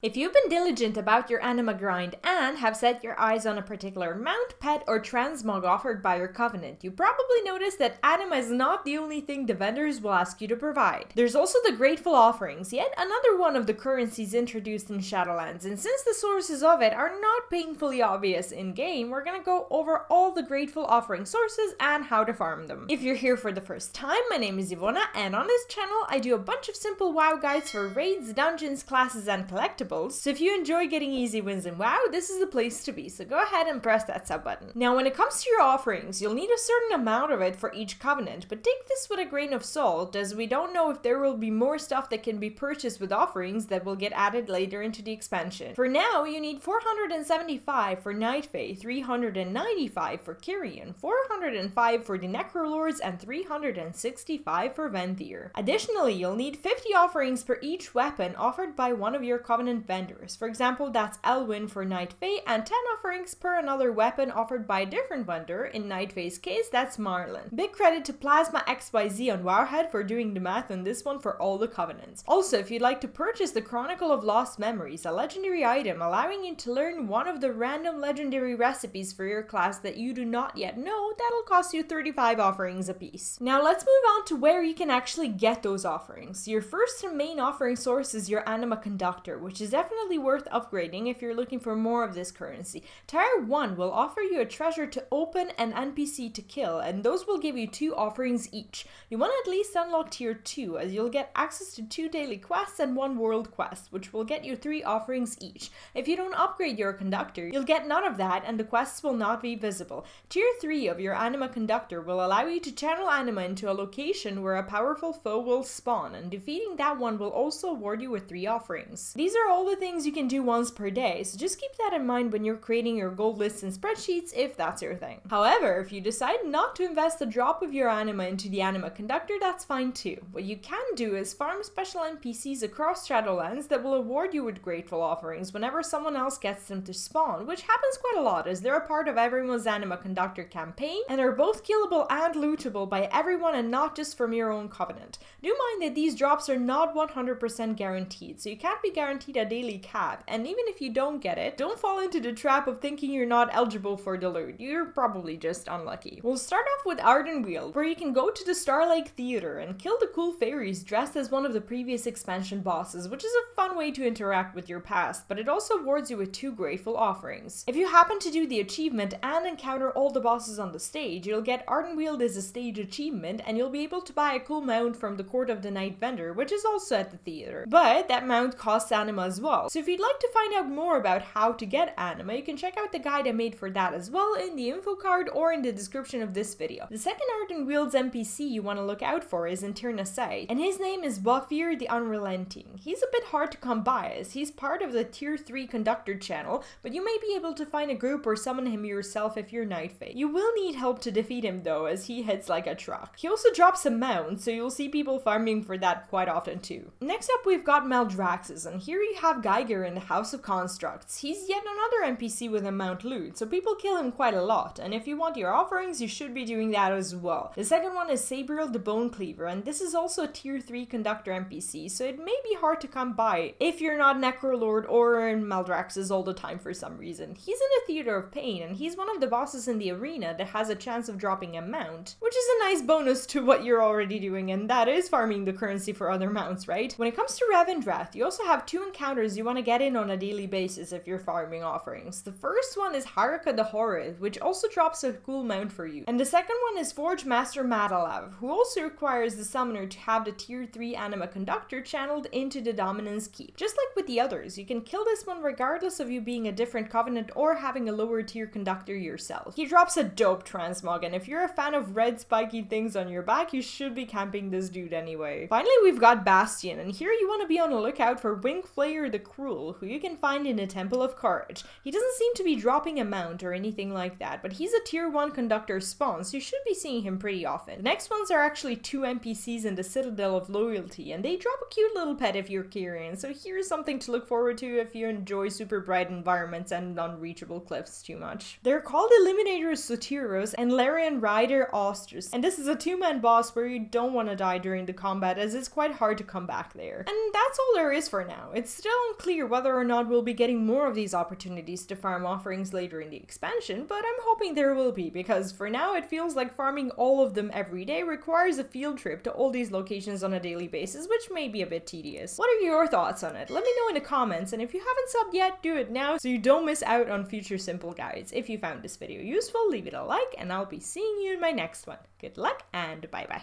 If you've been diligent about your anima grind and have set your eyes on a particular mount, pet, or transmog offered by your covenant, you probably noticed that anima is not the only thing the vendors will ask you to provide. There's also the grateful offerings, yet another one of the currencies introduced in Shadowlands, and since the sources of it are not painfully obvious in-game, we're gonna go over all the grateful offering sources and how to farm them. If you're here for the first time, my name is Ivona, and on this channel I do a bunch of simple WoW guides for raids, dungeons, classes, and collectibles. So if you enjoy getting easy wins in WoW, this is the place to be, so go ahead and press that sub button. Now when it comes to your offerings, you'll need a certain amount of it for each covenant, but take this with a grain of salt, as we don't know if there will be more stuff that can be purchased with offerings that will get added later into the expansion. For now, you need 475 for Night Fae, 395 for Kyrian, 405 for the Necrolords, and 365 for Revendreth. Additionally, you'll need 50 offerings per each weapon offered by one of your covenant vendors. For example, that's Elwyn for Night Fae, and 10 offerings per another weapon offered by a different vendor. In Night Fae's case, that's Marlin. Big credit to Plasma XYZ on Wowhead for doing the math on this one for all the covenants. Also, if you'd like to purchase the Chronicle of Lost Memories, a legendary item allowing you to learn one of the random legendary recipes for your class that you do not yet know, that'll cost you 35 offerings apiece. Now let's move on to where you can actually get those offerings. Your first and main offering source is your Anima Conductor, which is definitely worth upgrading if you're looking for more of this currency. Tier 1 will offer you a treasure to open and NPC to kill, and those will give you 2 offerings each. You want to at least unlock tier 2, as you'll get access to 2 daily quests and 1 world quest, which will get you 3 offerings each. If you don't upgrade your conductor, you'll get none of that and the quests will not be visible. Tier 3 of your Anima Conductor will allow you to channel anima into a location where a powerful foe will spawn, and defeating that one will also award you with 3 offerings. These are all the things you can do once per day, so just keep that in mind when you're creating your gold lists and spreadsheets if that's your thing. However, if you decide not to invest a drop of your anima into the Anima Conductor, that's fine too. What you can do is farm special NPCs across Shadowlands that will award you with grateful offerings whenever someone else gets them to spawn, which happens quite a lot as they're a part of everyone's Anima Conductor campaign and are both killable and lootable by everyone and not just from your own covenant. Do mind that these drops are not 100% guaranteed, so you can't be guaranteed a daily cap, and even if you don't get it, don't fall into the trap of thinking you're not eligible for the loot. You're probably just unlucky. We'll start off with Ardenweald, where you can go to the Starlake Theater and kill the cool fairies dressed as one of the previous expansion bosses, which is a fun way to interact with your past, but it also awards you with 2 grateful offerings. If you happen to do the achievement and encounter all the bosses on the stage, you'll get Ardenweald as a stage achievement, and you'll be able to buy a cool mount from the Court of the Night vendor, which is also at the theater. But that mount costs anima as well, so if you'd like to find out more about how to get anima, you can check out the guide I made for that as well in the info card or in the description of this video. The second Ardenweald's NPC you want to look out for is Internaside, and his name is Wafir the Unrelenting. He's a bit hard to come by as he's part of the tier 3 conductor channel, but you may be able to find a group or summon him yourself if you're Night Fae. You will need help to defeat him though, as he hits like a truck. He also drops a mount, so you'll see people farming for that quite often too. Next up we've got Maldraxxus, and here you have Geiger in the House of Constructs. He's yet another NPC with a mount loot, so people kill him quite a lot, and if you want your offerings, you should be doing that as well. The second one is Sabriel the Bone Cleaver, and this is also a tier 3 conductor NPC, so it may be hard to come by if you're not Necrolord or in Maldraxxus all the time for some reason. He's in the Theater of Pain, and he's one of the bosses in the arena that has a chance of dropping a mount, which is a nice bonus to what you're already doing, and that is farming the currency for other mounts, right? When it comes to Revendreth, you also have 2 encounters you want to get in on a daily basis if you're farming offerings. The first one is Haraka the Horrid, which also drops a cool mount for you, and the second one is Forge Master Madalav, who also requires the summoner to have the tier 3 Anima Conductor channeled into the Dominance Keep. Just like with the others, you can kill this one regardless of you being a different covenant or having a lower tier conductor yourself. He drops a dope transmog, and if you're a fan of red spiky things on your back, you should be camping this dude anyway. Finally, we've got Bastion, and here you want to be on the lookout for Wingflayer the Cruel, who you can find in the Temple of Courage. He doesn't seem to be dropping a mount or anything like that, but he's a tier 1 conductor spawn, so you should be seeing him pretty often. The next ones are actually 2 NPCs in the Citadel of Loyalty, and they drop a cute little pet if you're Kyrian, so here's something to look forward to if you enjoy super bright environments and unreachable cliffs too much. They're called Eliminators Sotiros and Larian Rider Ostrus, and this is a 2-man boss where you don't want to die during the combat as it's quite hard to come back there. And that's all there is for now. It's still still unclear whether or not we'll be getting more of these opportunities to farm offerings later in the expansion, but I'm hoping there will be, because for now it feels like farming all of them every day requires a field trip to all these locations on a daily basis, which may be a bit tedious. What are your thoughts on it? Let me know in the comments, and if you haven't subbed yet, do it now so you don't miss out on future simple guides. If you found this video useful, leave it a like, and I'll be seeing you in my next one. Good luck, and bye bye.